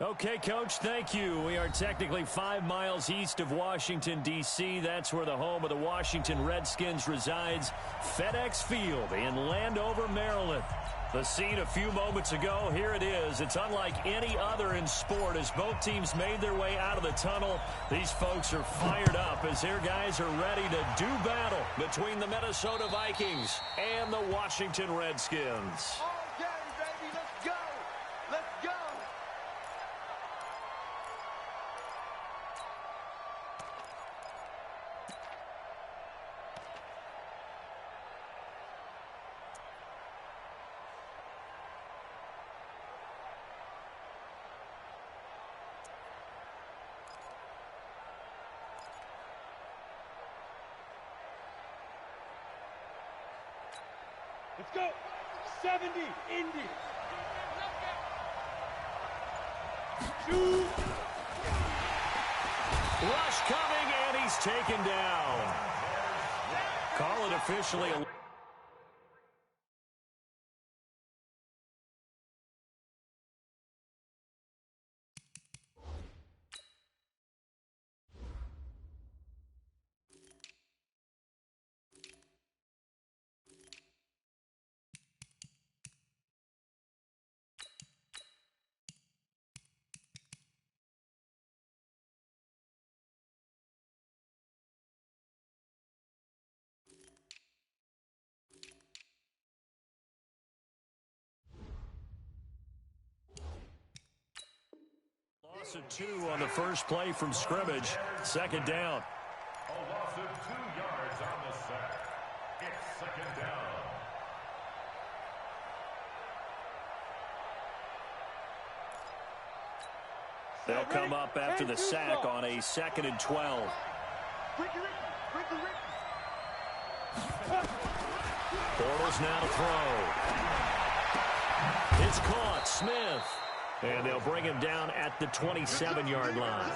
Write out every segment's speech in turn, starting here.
Okay, Coach, thank you. We are technically 5 miles east of Washington, D.C. That's where the home of the Washington Redskins resides, FedEx Field in Landover, Maryland. The scene a few moments ago, here it is. It's unlike any other in sport as both teams made their way out of the tunnel. These folks are fired up as their guys are ready to do battle between the Minnesota Vikings and the Washington Redskins. Let's go. 70, Indy. Shoot. Rush coming, and he's taken down. Call it officially. Loss of 2 on the first play from scrimmage. Second down. A loss of 2 yards on the sack. It's second down. They'll come up after the sack on a 2nd and 12. Bortles now to throw. It's caught. Smith. And they'll bring him down at the 27-yard line.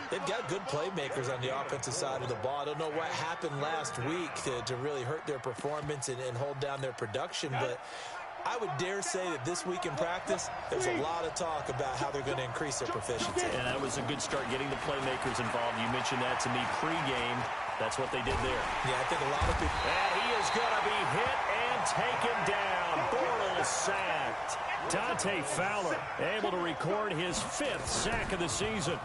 They've got good playmakers on the offensive side of the ball. I don't know what happened last week to really hurt their performance and hold down their production, but I would dare say that this week in practice, there's a lot of talk about how they're going to increase their proficiency. And that was a good start getting the playmakers involved. You mentioned that to me pregame. That's what they did there. Yeah, I think a lot of people. And he is going to be hit and taken down. Bortles sacked. Dante Fowler able to record his 5th sack of the season.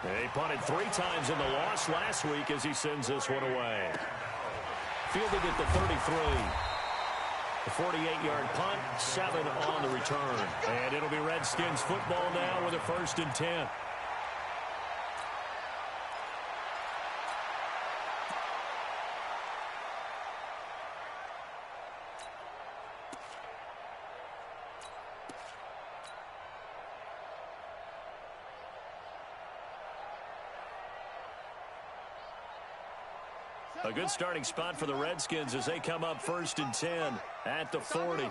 He punted 3 times in the loss last week as he sends this one away. Fielded at the 33. The 48-yard punt, 7 on the return. And it'll be Redskins football now with a 1st and 10. A good starting spot for the Redskins as they come up 1st and 10 at the 40.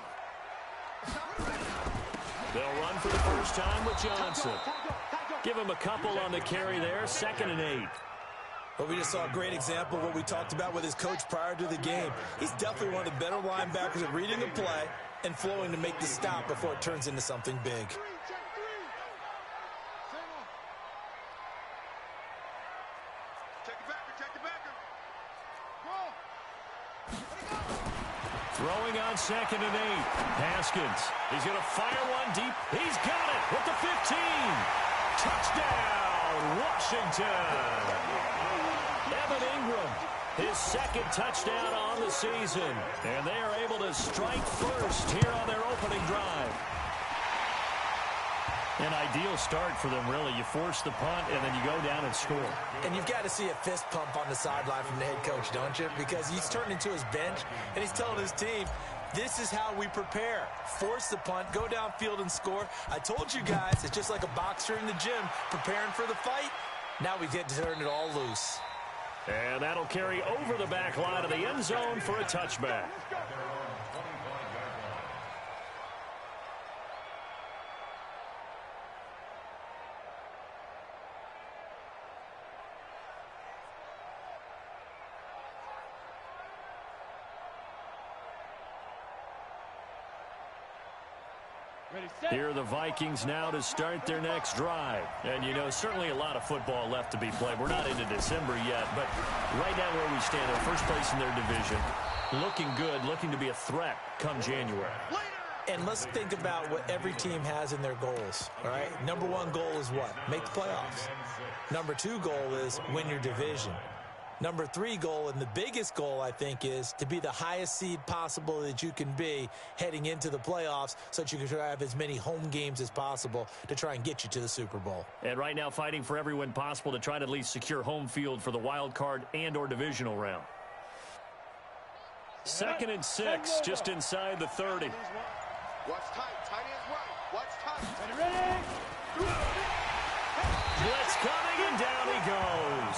They'll run for the first time with Johnson. Give him a couple on the carry there, 2nd and 8. Well, we just saw a great example of what we talked about with his coach prior to the game. He's definitely one of the better linebackers at reading the play and flowing to make the stop before it turns into something big. Throwing on 2nd and 8. Haskins. He's going to fire one deep. He's got it with the 15. Touchdown, Washington. Evan Ingram, his 2nd touchdown on the season. And they are able to strike first here on their opening drive. An ideal start for them, really. You force the punt, and then you go down and score. And you've got to see a fist pump on the sideline from the head coach, don't you? Because he's turned into his bench, and he's telling his team, this is how we prepare. Force the punt, go downfield and score. I told you guys, it's just like a boxer in the gym preparing for the fight. Now we get to turn it all loose. And that'll carry over the back line of the end zone for a touchback. Here are the Vikings now to start their next drive. And, you know, certainly a lot of football left to be played. We're not into December yet, but right now where we stand, they're first place in their division. Looking good, looking to be a threat come January. And let's think about what every team has in their goals, all right? Number one goal is what? Make the playoffs. Number two goal is win your division. Number three goal, and the biggest goal, I think, is to be the highest seed possible that you can be heading into the playoffs so that you can try to have as many home games as possible to try and get you to the Super Bowl. And right now fighting for every win possible to try to at least secure home field for the wild card and or divisional round. 2nd and 6, just inside the 30. Watch tight. Tight ends right. Watch tight. Ready? Blitz coming, and down he goes.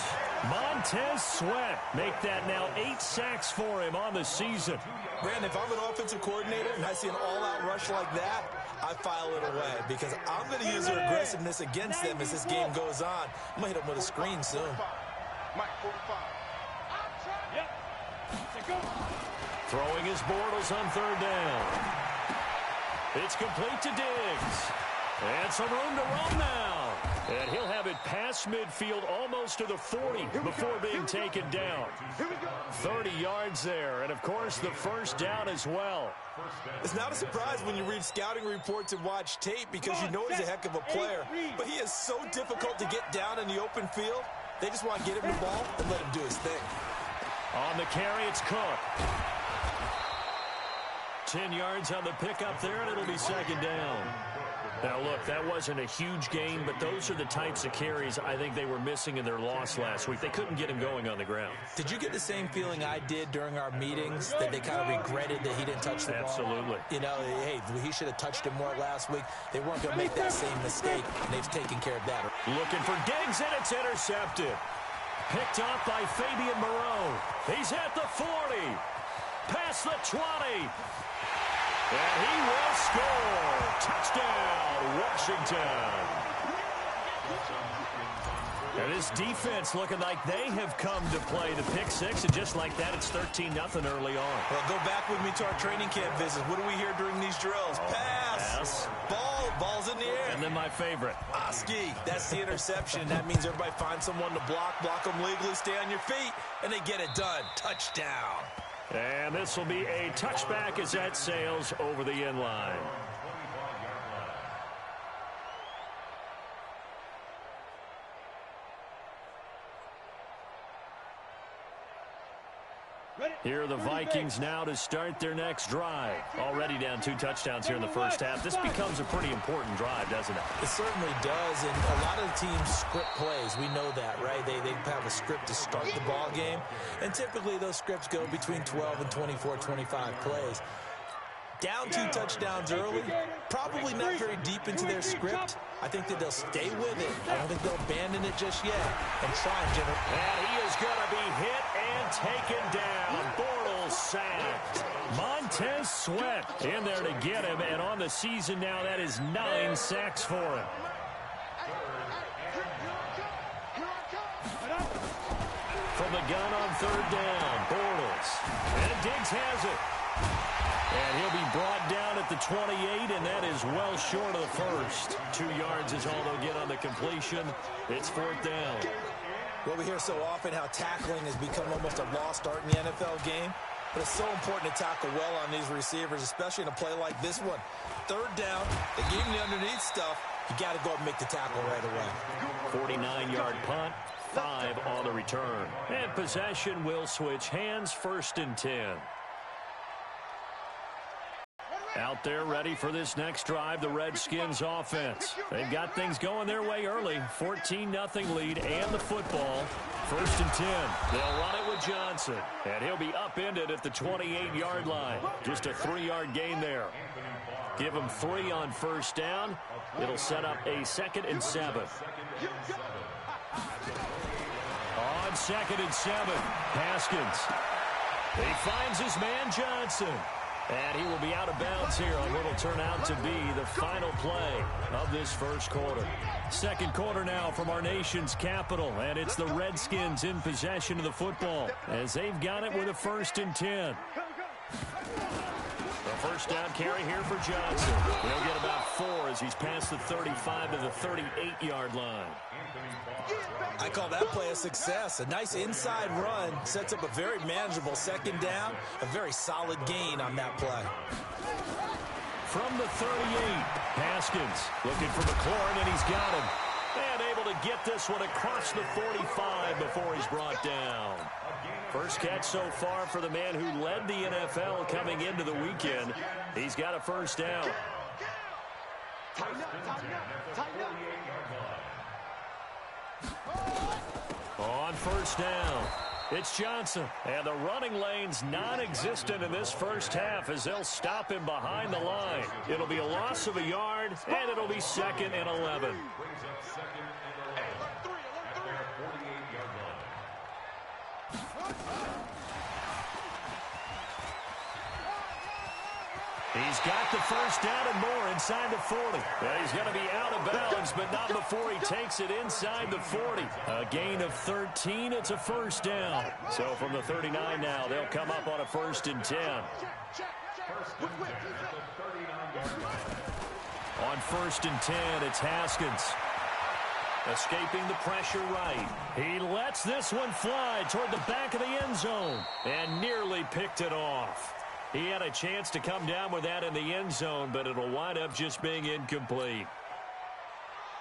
Montez Sweat make that now 8 sacks for him on the season. Brandon, if I'm an offensive coordinator and I see an all-out rush like that, I file it away because I'm going to use their aggressiveness against them as this game goes on. I'm going to hit them with a screen soon. Mike, 45. Yep. Throwing his Bortles on 3rd down. It's complete to Diggs. And some room to roam now. And he'll have it past midfield almost to the 40 before being taken down. 30 yards there. And, of course, the first down as well. It's not a surprise when you read scouting reports and watch tape because you know he's a heck of a player. But he is so difficult to get down in the open field. They just want to get him the ball and let him do his thing. On the carry, it's Cook. 10 yards on the pickup there, and it'll be 2nd down. Now, look, that wasn't a huge gain, but those are the types of carries I think they were missing in their loss last week. They couldn't get him going on the ground. Did you get the same feeling I did during our meetings, that they kind of regretted that he didn't touch the ball? Absolutely. You know, hey, he should have touched him more last week. They weren't going to make that same mistake, and they've taken care of that. Looking for Diggs, and it's intercepted. Picked off by Fabian Moreau. He's at the 40. Past the 20. And he will score. Touchdown, Washington. And this defense looking like they have come to play the pick six, and just like that, it's 13-0 early on. Well, go back with me to our training camp visits. What do we hear during these drills? Pass. Ball's in the air. And then my favorite. Oski. That's the interception. That means everybody finds someone to block them legally, stay on your feet, and they get it done. Touchdown. And this will be a touchback as that sails over the end line. Here are the Vikings now to start their next drive. Already down 2 touchdowns here in the first half. This becomes a pretty important drive, doesn't it? It certainly does, and a lot of the teams script plays. We know that, right? They have a script to start the ball game, and typically those scripts go between 12 and 24, 25 plays. Down 2 touchdowns early, probably not very deep into their script. I think that they'll stay with it. I don't think they'll abandon it just yet and try and generate. And he is going to be hit and taken down. Bortles sacked. Montez Sweat in there to get him, and on the season now, that is 9 sacks for him. From the gun on 3rd down, Bortles. And Diggs has it. And he'll be brought down at the 28, and that is well short of the first. 2 yards is all they'll get on the completion. It's 4th down. Well, we hear so often how tackling has become almost a lost art in the NFL game. But it's so important to tackle well on these receivers, especially in a play like this one. 3rd down, they gave him the underneath stuff. You got to go up and make the tackle right away. 49-yard punt, 5 on the return. And possession will switch hands, 1st and 10. Out there ready for this next drive, the Redskins offense. They've got things going their way early. 14-0 lead and the football. 1st and 10. They'll run it with Johnson. And he'll be upended at the 28-yard line. Just a 3-yard gain there. Give him 3 on 1st down. It'll set up a 2nd and 7. On 2nd and 7, Haskins. He finds his man Johnson. And he will be out of bounds here on what will turn out to be the final play of this first quarter. Second quarter now from our nation's capital, and it's the Redskins in possession of the football as they've got it with a 1st and 10. The first First down carry here for Johnson. He'll get about 4 as he's past the 35 to the 38-yard line. I call that play a success. A nice inside run sets up a very manageable second down. A very solid gain on that play. From the 38, Haskins looking for McLaurin, and he's got him. And able to get this one across the 45 before he's brought down. First catch so far for the man who led the NFL coming into the weekend. He's got a first down. On first down, it's Johnson. And the running lane's non-existent in this first half as they'll stop him behind the line. It'll be a loss of a yard, and it'll be 2nd and 11. He's got the first down and more inside the 40. Well, he's going to be out of bounds, but not before he takes it inside the 40. A gain of 13. It's a first down. So from the 39 now, they'll come up on a 1st and 10. On 1st and 10, it's Haskins. Escaping the pressure right. He lets this one fly toward the back of the end zone and nearly picked it off. He had a chance to come down with that in the end zone, but it'll wind up just being incomplete.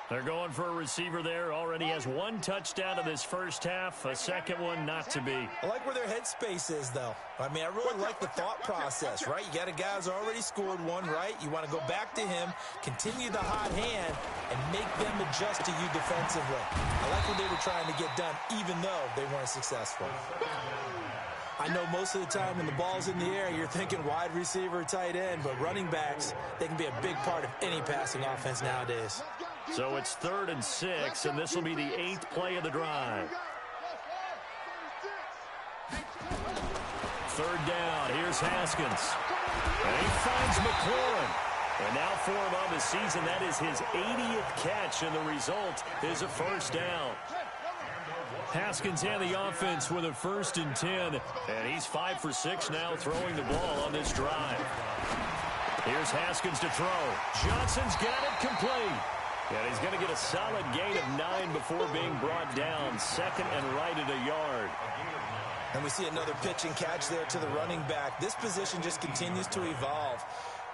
They're going for a receiver there. Already has 1 touchdown in this first half. A second one not to be. I like where their headspace is, though. I mean, I really like the thought process, right? You got a guy who's already scored 1, right? You want to go back to him, continue the hot hand, and make them adjust to you defensively. I like what they were trying to get done, even though they weren't successful. I know most of the time when the ball's in the air, you're thinking wide receiver, tight end, but running backs, they can be a big part of any passing offense nowadays. So it's 3rd and 6, and this will be the 8th play of the drive. 3rd down, here's Haskins. And he finds McLaurin. And now for him on the season, that is his 80th catch, and the result is a first down. Haskins and the offense with a 1st and 10. And he's 5 for 6 now throwing the ball on this drive. Here's Haskins to throw. Johnson's got it complete. And he's going to get a solid gain of 9 before being brought down. 2nd and right at a yard. And we see another pitch and catch there to the running back. This position just continues to evolve.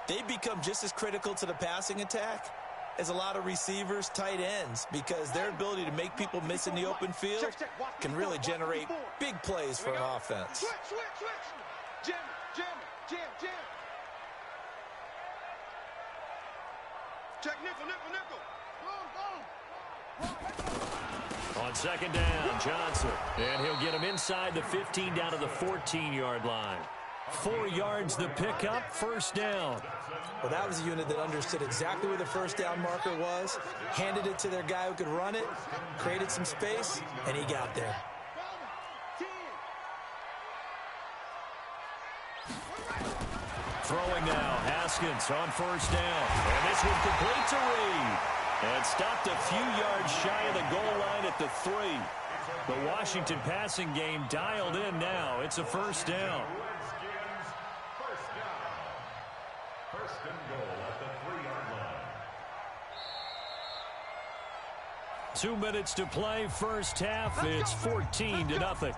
They become just as critical to the passing attack as a lot of receivers, tight ends, because their ability to make people miss in the open field can really generate big plays for an offense. Switch. Jam. Check nickel. On 2nd down, Johnson. And he'll get him inside the 15 down to the 14-yard line. 4 yards the pickup, first down. Well, that was a unit that understood exactly where the first down marker was, handed it to their guy who could run it, created some space, and he got there. Throwing now, Haskins on first down. And this one complete to Reed. And stopped a few yards shy of the goal line at the 3. The Washington passing game dialed in now. It's a first down. First and goal at the 3-yard line. 2 minutes to play, first half. It's 14-0.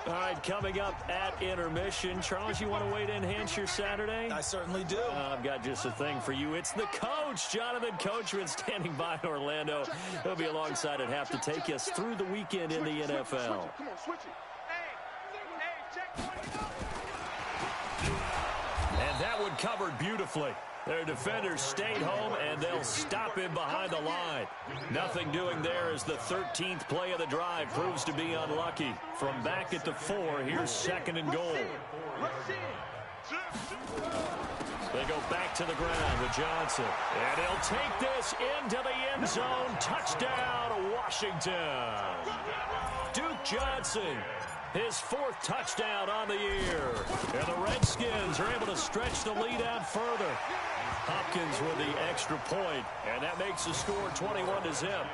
All right, coming up at intermission. Charles, you want to wait to enhance your Saturday? I certainly do. I've got just a thing for you. It's the coach, Jonathan Coachman, standing by in Orlando. He'll be alongside at half to take us through the weekend in the NFL. Come on, switch it. Hey, check 20. And that one covered beautifully. Their defenders stayed home, and they'll stop him behind the line. Nothing doing there as the 13th play of the drive proves to be unlucky. From back at the 4, here's 2nd and goal. They go back to the ground with Johnson. And he'll take this into the end zone. Touchdown, Washington. Duke Johnson, his 4th touchdown on the year. And the Redskins are able to stretch the lead out further. Hopkins with the extra point, and that makes the score 21-0.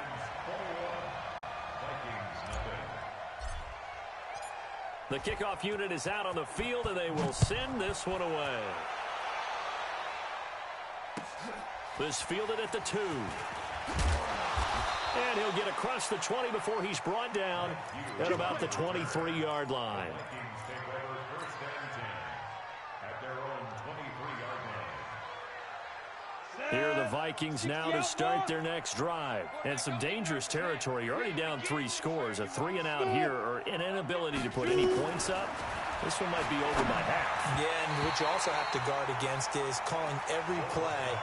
The kickoff unit is out on the field, and they will send this one away. This fielded at the 2. And he'll get across the 20 before he's brought down at about the 23-yard line. Here are the Vikings now to start their next drive. And some dangerous territory. You're already down 3 scores. A 3-and-out here, or an inability to put any points up. This one might be over by half. Yeah, and what you also have to guard against is calling every play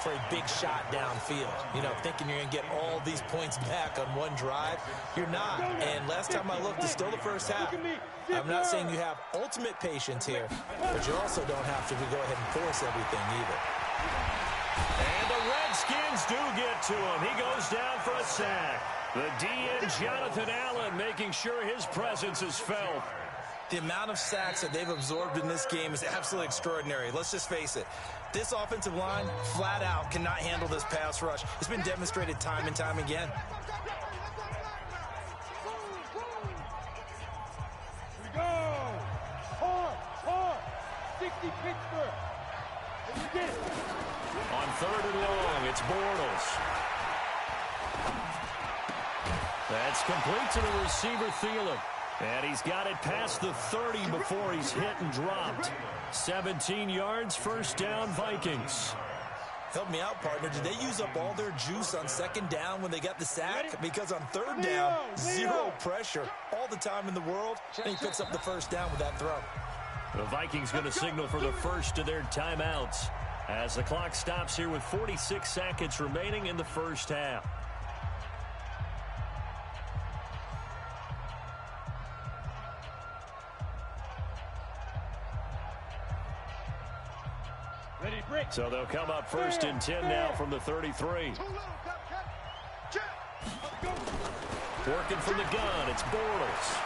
for a big shot downfield. You know, thinking you're going to get all these points back on one drive. You're not. And last time I looked, it's still the first half. I'm not saying you have ultimate patience here, but you also don't have to go ahead and force everything either. And the Redskins do get to him. He goes down for a sack. The DN, Jonathan Allen, making sure his presence is felt. The amount of sacks that they've absorbed in this game is absolutely extraordinary. Let's just face it. This offensive line, flat out, cannot handle this pass rush. It's been demonstrated time and time again. Here we go. Hard. 60 Pittsburgh. And you get it. On 3rd and long, it's Bortles. That's complete to the receiver, Thielen. And he's got it past the 30 before he's hit and dropped. 17 yards, first down, Vikings. Help me out, partner. Did they use up all their juice on 2nd down when they got the sack? Because on 3rd down, zero pressure, all the time in the world, and he picks up the first down with that throw. The Vikings going to signal for the first of their timeouts as the clock stops here with 46 seconds remaining in the first half. So they'll come up 1st and 10 now from the 33. Working from the gun, it's Bortles.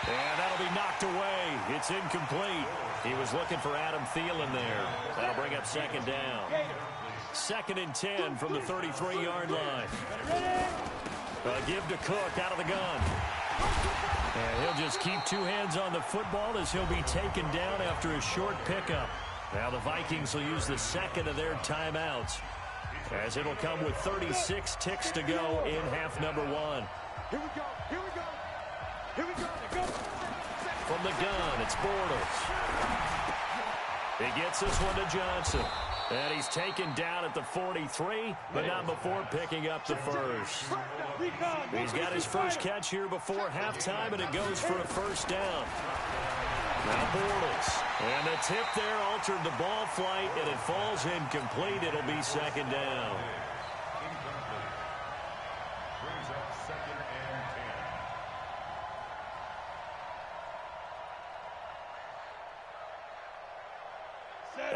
And that'll be knocked away. It's incomplete. He was looking for Adam Thielen there. That'll bring up 2nd down. 2nd and 10 from the 33-yard line. A give to Cook out of the gun. And he'll just keep 2 hands on the football as he'll be taken down after a short pickup. Now the Vikings will use the 2nd of their timeouts, as it'll come with 36 ticks to go in half number 1. Here we go. From the gun, it's Bortles. He gets this one to Johnson. And he's taken down at the 43, but not before picking up the first. He's got his first catch here before halftime, and it goes for a first down. Now Bortles. And the tip there altered the ball flight, and it falls incomplete. It'll be 2nd down.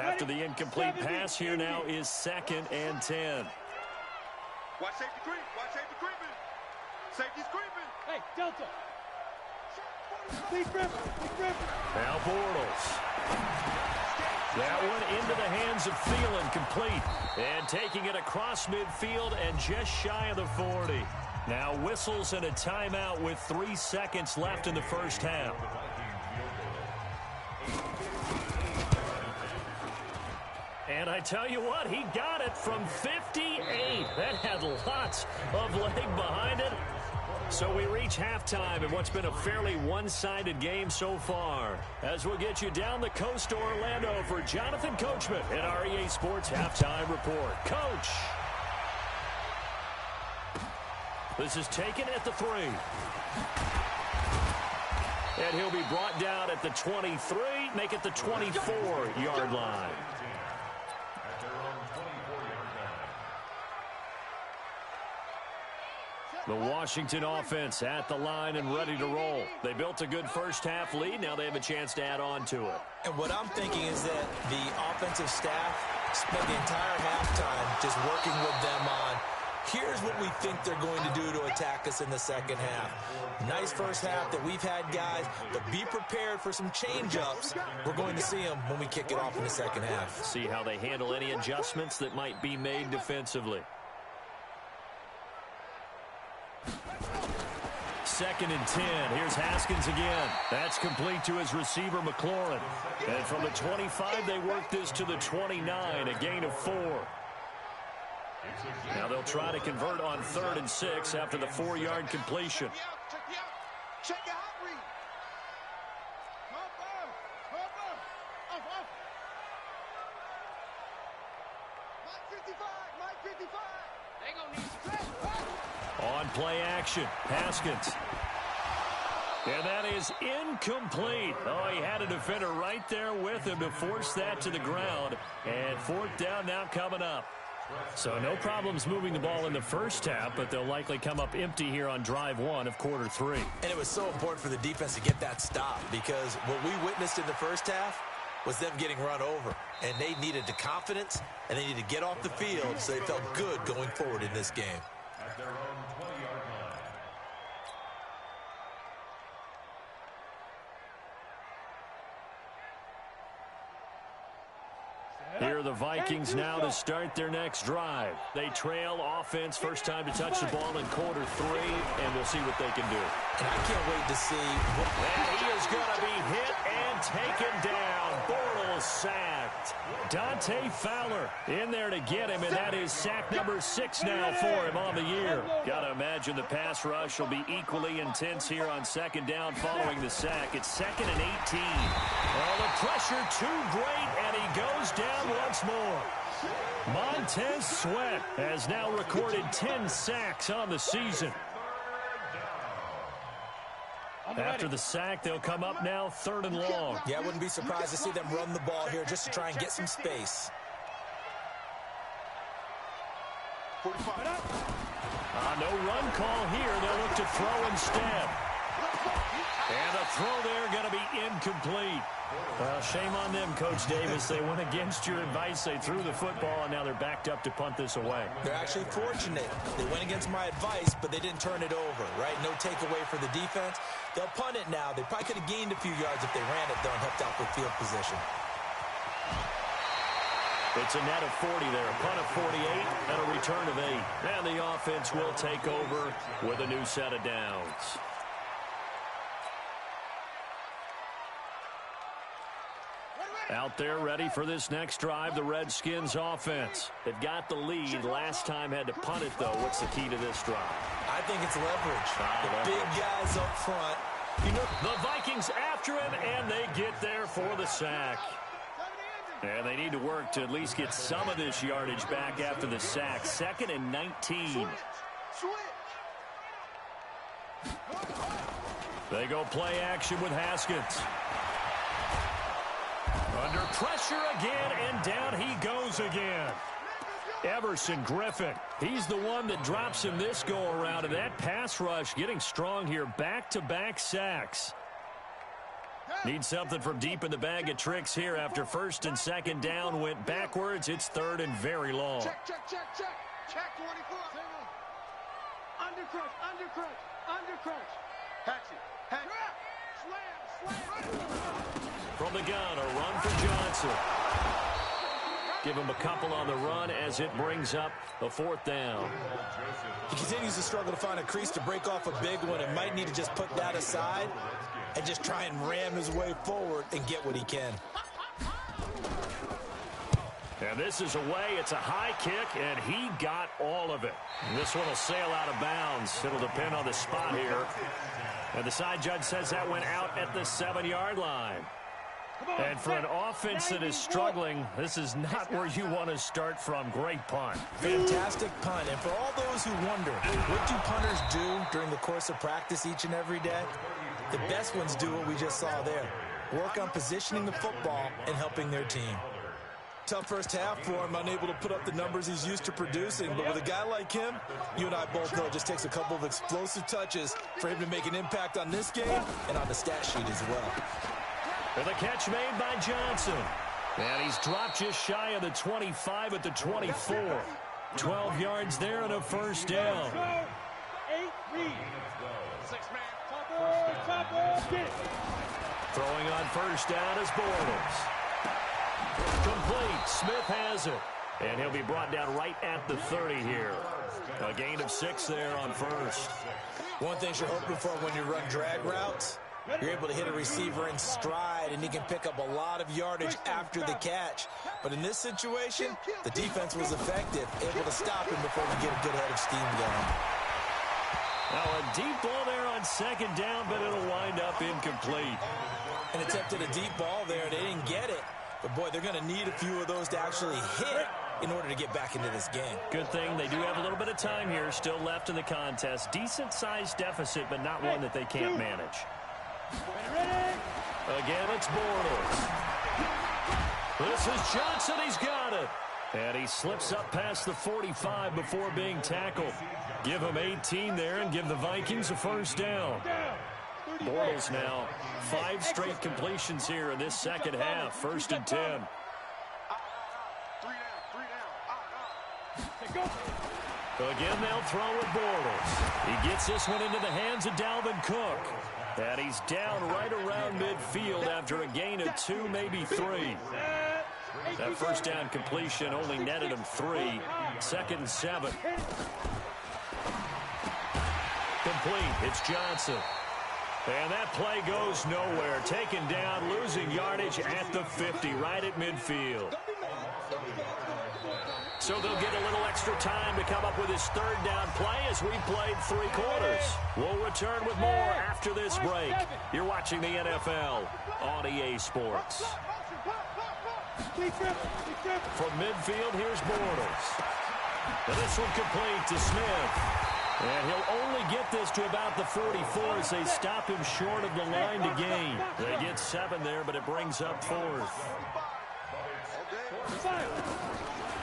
After the incomplete pass, here now is 2nd and 10. Watch safety creep. Safety's creeping. Hey, Delta. Big grip. Now Bortles. That one into the hands of Thielen, complete. And taking it across midfield and just shy of the 40. Now whistles and a timeout with 3 seconds left in the first half. And I tell you what, he got it from 58. That had lots of leg behind it. So we reach halftime in what's been a fairly one-sided game so far. As we'll get you down the coast to Orlando for Jonathan Coachman at our EA Sports Halftime Report. Coach! This is taken at the 3. And he'll be brought down at the 23, make it the 24-yard line. The Washington offense at the line and ready to roll. They built a good first half lead. Now they have a chance to add on to it. And what I'm thinking is that the offensive staff spent the entire halftime just working with them on Here's what we think they're going to do to attack us in the second half. Nice first half that we've had, guys, but be prepared for some change-ups. We're going to see them when we kick it off in the second half. See how they handle any adjustments that might be made defensively. 2nd and 10. Here's Haskins again. That's complete to his receiver, McLaurin. And from the 25, they work this to the 29, a gain of 4. Now they'll try to convert on 3rd and 6 after the 4-yard completion. Check your hot read. Mike 55. They gonna need stretch. On play action, Haskins. And that is incomplete. Oh, he had a defender right there with him to force that to the ground. And 4th down now coming up. So no problems moving the ball in the first half, but they'll likely come up empty here on drive 1 of quarter 3. And it was so important for the defense to get that stop, because what we witnessed in the first half was them getting run over. And they needed the confidence, and they needed to get off the field so they felt good going forward in this game. At their own 20-yard line. Here are the Vikings now to start their next drive. They trail offense, first time to touch the ball in quarter 3, and we'll see what they can do. And I can't wait to see what... And he is going to be hit and taken down. Bortles sacked. Dante Fowler in there to get him, and that is sack number 6 now for him on the year. Got to imagine the pass rush will be equally intense here on 2nd down following the sack. It's 2nd and 18. Well, the pressure too great, and he goes down once more. Montez Sweat has now recorded 10 sacks on the season. After the sack, they'll come up now 3rd and long. Yeah, I wouldn't be surprised to see them run the ball here just to try and get some space. 45. No run call here. They'll look to throw instead. And the throw there going to be incomplete. Well, shame on them, Coach Davis. They went against your advice. They threw the football, and now they're backed up to punt this away. They're actually fortunate. They went against my advice, but they didn't turn it over, right? No takeaway for the defense. They'll punt it now. They probably could have gained a few yards if they ran it, though, and helped out with field position. It's a net of 40 there, a punt of 48, and a return of 8. And the offense will take over with a new set of downs. Out there ready for this next drive, the Redskins offense. They've got the lead. Last time had to punt it, though. What's the key to this drive? I think it's leverage. The big guys up front. You know, the Vikings after him, and they get there for the sack. And they need to work to at least get some of this yardage back after the sack. 2nd and 19. They go play action with Haskins. Under pressure again, and down he goes again. Everson Griffin, he's the one that drops him this go-around, and that pass rush getting strong here. Back-to-back sacks. Need something from deep in the bag of tricks here after 1st and 2nd down went backwards. It's 3rd and very long. Check. Check 24. Undercrunch. Hatch it. Slam. From the gun, a run for Johnson. Give him a couple on the run as it brings up the 4th down. He continues to struggle to find a crease to break off a big one and might need to just put that aside and just try and ram his way forward and get what he can. And this is away. It's a high kick, and he got all of it. And this one will sail out of bounds. It'll depend on the spot here. And the side judge says that went out at the 7-yard line. And for an offense that is struggling, this is not where you want to start from. Great punt. Fantastic punt. And for all those who wonder, what do punters do during the course of practice each and every day? The best ones do what we just saw there. Work on positioning the football and helping their team. Tough first half for him, unable to put up the numbers he's used to producing. But with a guy like him, you and I both know it just takes a couple of explosive touches for him to make an impact on this game and on the stat sheet as well. And the catch made by Johnson. And he's dropped just shy of the 25 at the 24. 12 yards there and a first down. 8 read. 6-man. Chopper. Get it. Throwing on first down is Bortles. Complete. Smith has it. And he'll be brought down right at the 30 here. A gain of 6 there on first. One thing you're hoping for when you run drag routes, you're able to hit a receiver in stride, and he can pick up a lot of yardage after the catch. But in this situation, the defense was effective, able to stop him before we get a good head of steam going. Now a deep ball there on second down, but it'll wind up incomplete. And attempted a deep ball there. They didn't get it. But, boy, they're going to need a few of those to actually hit in order to get back into this game. Good thing they do have a little bit of time here still left in the contest. Decent-sized deficit, but not one that they can't manage. Again, it's Bortles. This is Johnson. He's got it. And he slips up past the 45 before being tackled. Give him 18 there and give the Vikings a first down. Bortles now 5 straight completions here in this second half. 1st and 10. 3 down. Again, they'll throw with Bortles. He gets this one into the hands of Dalvin Cook. And he's down right around midfield after a gain of 2, maybe 3. That first down completion only netted him 3. 2nd and 7. Complete. It's Johnson. And that play goes nowhere. Taken down, losing yardage at the 50, right at midfield. So they'll get a little extra time to come up with his 3rd down play as we played 3 quarters. We'll return with more after this break. You're watching the NFL on EA Sports. From midfield, here's Bortles. And this one complete to Smith. And he'll only get this to about the 44 as they stop him short of the line to gain. They get 7 there, but it brings up 4th.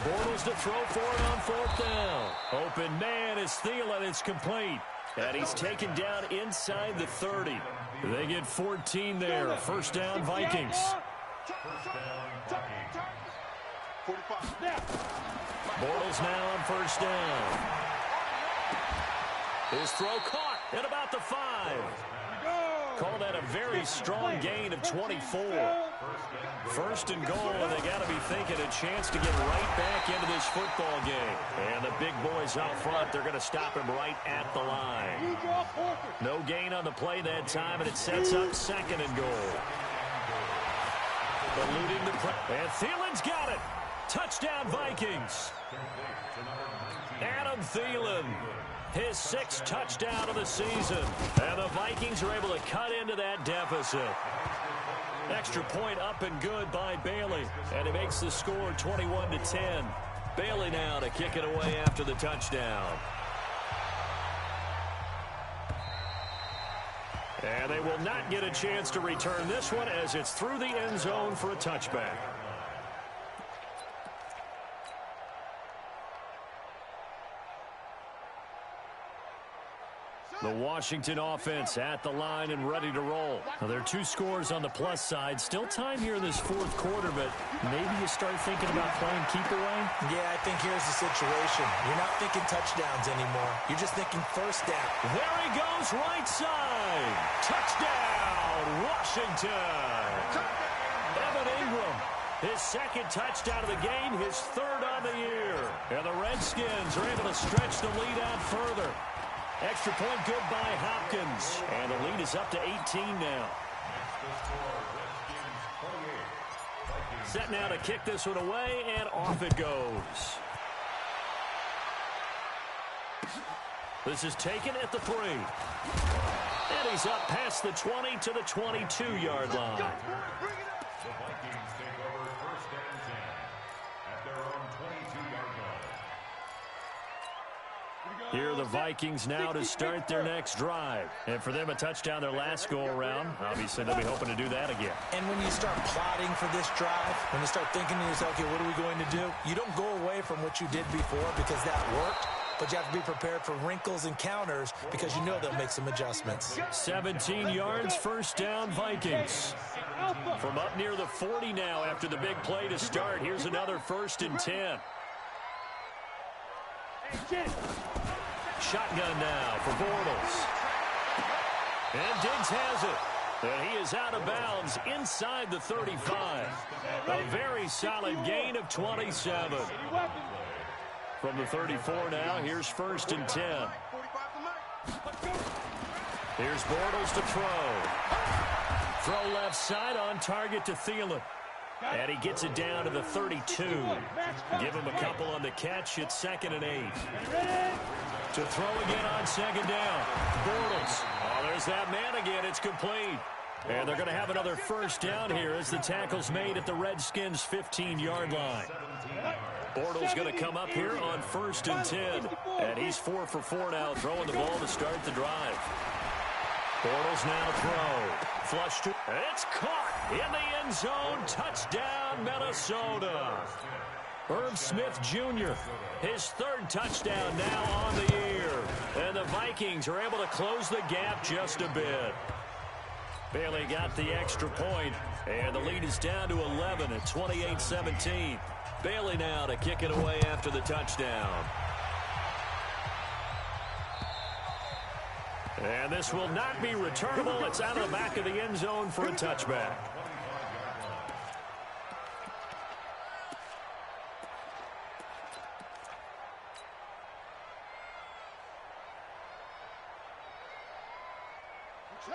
Bortles to throw for it on 4th down. Open man is Thielen. It's complete. And he's taken down inside the 30. They get 14 there. 1st down, Vikings. Bortles now on 1st down. His throw caught at about the 5. Call that a very strong gain of 24. 1st and goal, and they got to be thinking a chance to get right back into this football game. And the big boys out front, they're going to stop him right at the line. No gain on the play that time, and it sets up 2nd and goal. Eluding the pressure. And Thielen's got it. Touchdown, Vikings. Adam Thielen. His 6th touchdown of the season. And the Vikings are able to cut into that deficit. Extra point up and good by Bailey. And it makes the score 21-10. Bailey now to kick it away after the touchdown. And they will not get a chance to return this one as it's through the end zone for a touchback. The Washington offense at the line and ready to roll. Now, there are 2 scores on the plus side. Still time here in this 4th quarter, but maybe you start thinking about playing keep away? Yeah, I think here's the situation. You're not thinking touchdowns anymore. You're just thinking 1st down. There he goes, right side. Touchdown, Washington. Evan Ingram, his 2nd touchdown of the game, his 3rd on the year. And the Redskins are able to stretch the lead out further. Extra point good by Hopkins. And the lead is up to 18 now. Set now to kick this one away, and off it goes. This is taken at the 3. And he's up past the 20 to the 22-yard line. The Vikings take over 1st and 10 at their own 22-yard line. Here are the Vikings now to start their next drive. And for them, a touchdown their last go-around. Obviously, they'll be hoping to do that again. And when you start plotting for this drive, when you start thinking to yourself, okay, what are we going to do? You don't go away from what you did before because that worked. But you have to be prepared for wrinkles and counters because you know they'll make some adjustments. 17 yards, 1st down, Vikings. From up near the 40 now after the big play to start. Here's another 1st and 10. Shotgun now for Bortles. And Diggs has it. And he is out of bounds inside the 35. A very solid gain of 27. From the 34 now, here's 1st and 10. Here's Bortles to throw. Throw left side on target to Thielen. And he gets it down to the 32. Give him a couple on the catch. It's 2nd and 8. To throw again on 2nd down. Bortles. Oh, there's that man again. It's complete. And they're going to have another 1st down here as the tackle's made at the Redskins' 15-yard line. Bortles going to come up here on 1st and 10. And he's 4 for 4 now, throwing the ball to start the drive. Bortles now throw. Flush to. It's caught in the end zone. Touchdown, Minnesota. Herb Smith Jr., his 3rd touchdown now on the year. And the Vikings are able to close the gap just a bit. Bailey got the extra point, and the lead is down to 11 at 28-17. Bailey now to kick it away after the touchdown. And this will not be returnable. It's out of the back of the end zone for a touchback.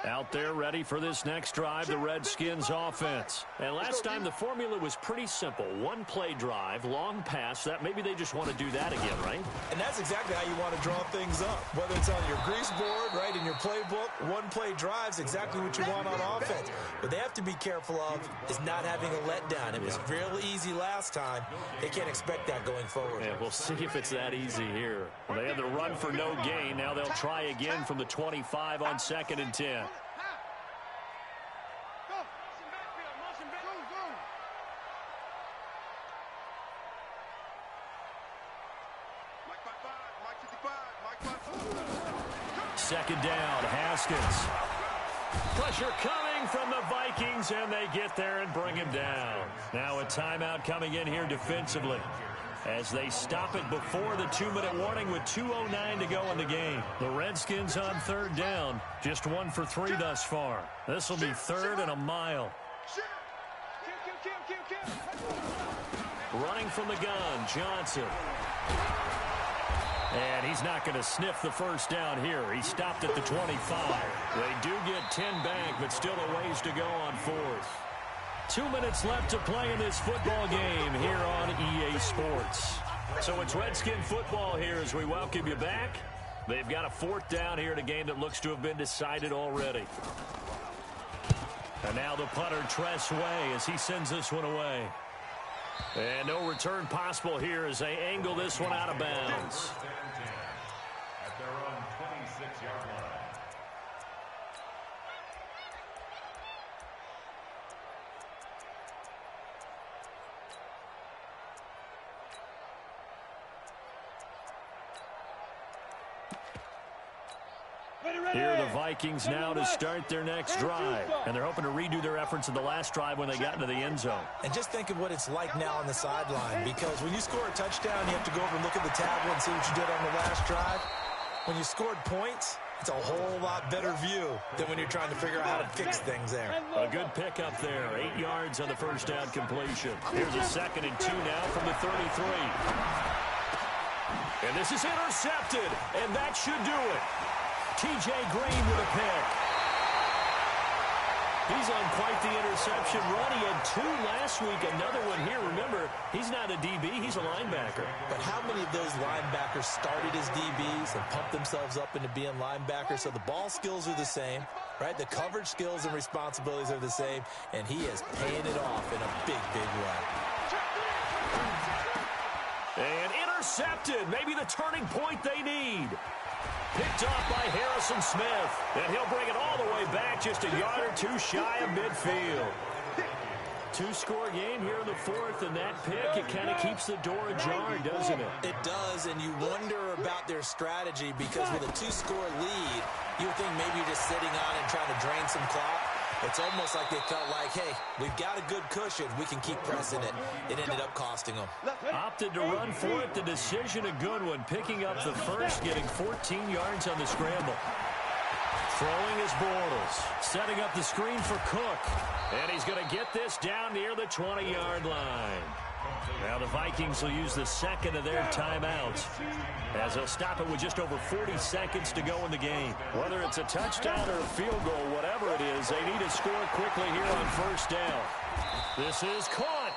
Out there ready for this next drive, the Redskins offense. And last time the formula was pretty simple. 1-play drive, long pass. That maybe they just want to do that again, right? And that's exactly how you want to draw things up. Whether it's on your grease board, right, in your playbook, 1-play drive's exactly what you want on offense. What they have to be careful of is not having a letdown. It was real easy last time. They can't expect that going forward. Yeah, we'll see if it's that easy here. Well, they had the run for no gain. Now they'll try again from the 25 on 2nd and 10. Second down, Haskins. Pressure coming from the Vikings, and they get there and bring him down. Now a timeout coming in here defensively as they stop it before the 2-minute warning with 2:09 to go in the game. The Redskins on 3rd down, just 1 for 3 thus far. This will be 3rd and a mile. Running from the gun, Johnson. And he's not going to sniff the 1st down here. He stopped at the 25. They do get 10 back, but still a ways to go on 4th. 2 minutes left to play in this football game here on EA Sports. So it's Redskin football here as we welcome you back. They've got a 4th down here in a game that looks to have been decided already. And now the punter, Tress Way, as he sends this one away. And no return possible here as they angle this one out of bounds. At their own 26-yard line. Here are the Vikings now to start their next drive. And they're hoping to redo their efforts in the last drive when they got into the end zone. And just think of what it's like now on the sideline, because when you score a touchdown, you have to go over and look at the tablet and see what you did on the last drive. When you scored points, it's a whole lot better view than when you're trying to figure out how to fix things there. A good pickup there. 8 yards on the 1st down completion. Here's a 2nd and 2 now from the 33. And this is intercepted, and that should do it. T.J. Green with a pick. He's on quite the interception run. He had 2 last week, another one here. Remember, he's not a DB, he's a linebacker. But how many of those linebackers started as DBs and pumped themselves up into being linebackers? So the ball skills are the same, right? The coverage skills and responsibilities are the same, and he is paying it off in a big, big way. And intercepted, maybe the turning point they need. Picked off by Harrison Smith. And he'll bring it all the way back just a yard or 2 shy of midfield. 2-score game here in the 4th, and that pick, it kind of keeps the door ajar, doesn't it? It does, and you wonder about their strategy, because with a 2-score lead, you would think maybe you're just sitting on and trying to drain some clock. It's almost like they felt like, hey, we've got a good cushion. We can keep pressing it. It ended up costing them. Opted to run for it. The decision a good one. Picking up the first, getting 14 yards on the scramble. Throwing is Bortles. Setting up the screen for Cook. And he's going to get this down near the 20-yard line. Now the Vikings will use the second of their timeouts as they'll stop it with just over 40 seconds to go in the game. Whether it's a touchdown or a field goal, whatever it is, they need to score quickly here on first down. This is caught.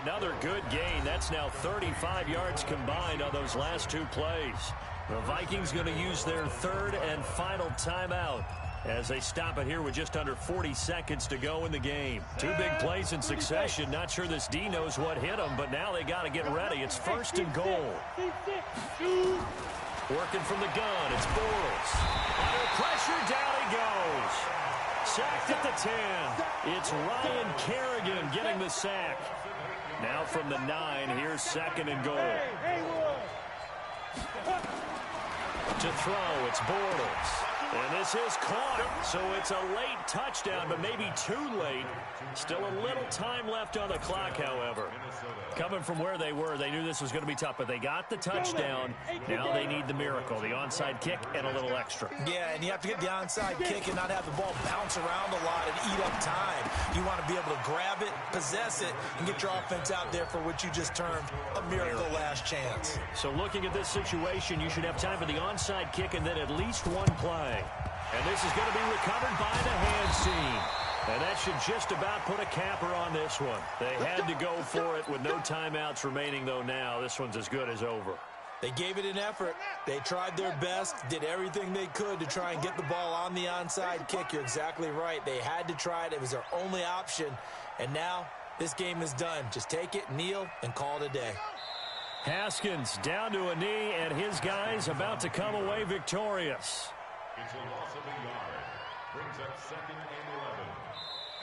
Another good gain. That's now 35 yards combined on those last two plays. The Vikings going to use their third and final timeout as they stop it here with just under 40 seconds to go in the game. Two big plays in succession. Not sure this D knows what hit them, but now they got to get ready. It's first and goal. Working from the gun, it's Bortles. Under pressure, down he goes. Sacked at the 10. It's Ryan Kerrigan getting the sack. Now from the 9, here's second and goal. To throw, it's Bortles. And this is caught, so it's a late touchdown, but maybe too late. Still a little time left on the clock, however. Coming from where they were, they knew this was going to be tough, but they got the touchdown. Now they need the miracle, the onside kick and a little extra. Yeah, and you have to get the onside kick and not have the ball bounce around a lot and eat up time. You want to be able to grab it, possess it, and get your offense out there for what you just termed a miracle last chance. So looking at this situation, you should have time for the onside kick and then at least one play. And this is going to be recovered by the hands team. And that should just about put a capper on this one. They had to go for it with no timeouts remaining, though now. This one's as good as over. They gave it an effort. They tried their best, did everything they could to try and get the ball on the onside kick. You're exactly right. They had to try it. It was their only option. And now this game is done. Just take it, kneel, and call it a day. Haskins down to a knee, and his guys about to come away victorious. It's a loss of a yard. Brings up second and 11.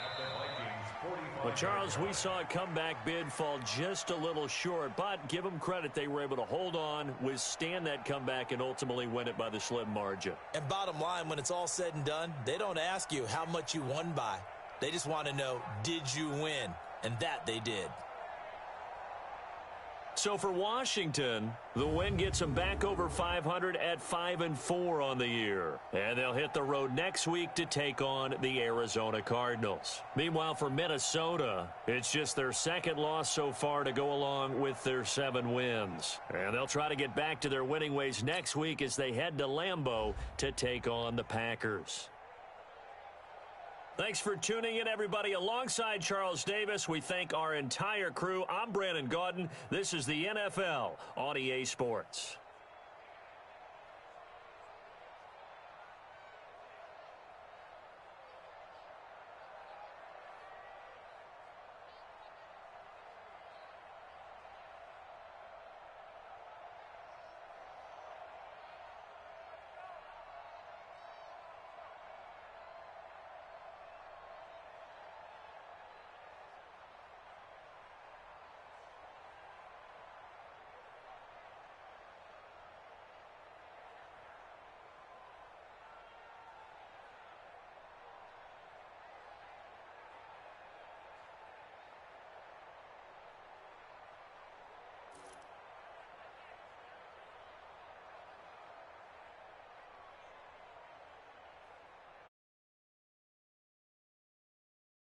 At the Vikings 45. Well, Charles, we saw a comeback bid fall just a little short, but give them credit. They were able to hold on, withstand that comeback, and ultimately win it by the slim margin. And bottom line, when it's all said and done, they don't ask you how much you won by. They just want to know, did you win? And that they did. So for Washington, the win gets them back over 500 at 5-4 on the year. And they'll hit the road next week to take on the Arizona Cardinals. Meanwhile, for Minnesota, it's just their second loss so far to go along with their 7 wins. And they'll try to get back to their winning ways next week as they head to Lambeau to take on the Packers. Thanks for tuning in, everybody. Alongside Charles Davis, we thank our entire crew. I'm Brandon Gaudin. This is the NFL on EA Sports.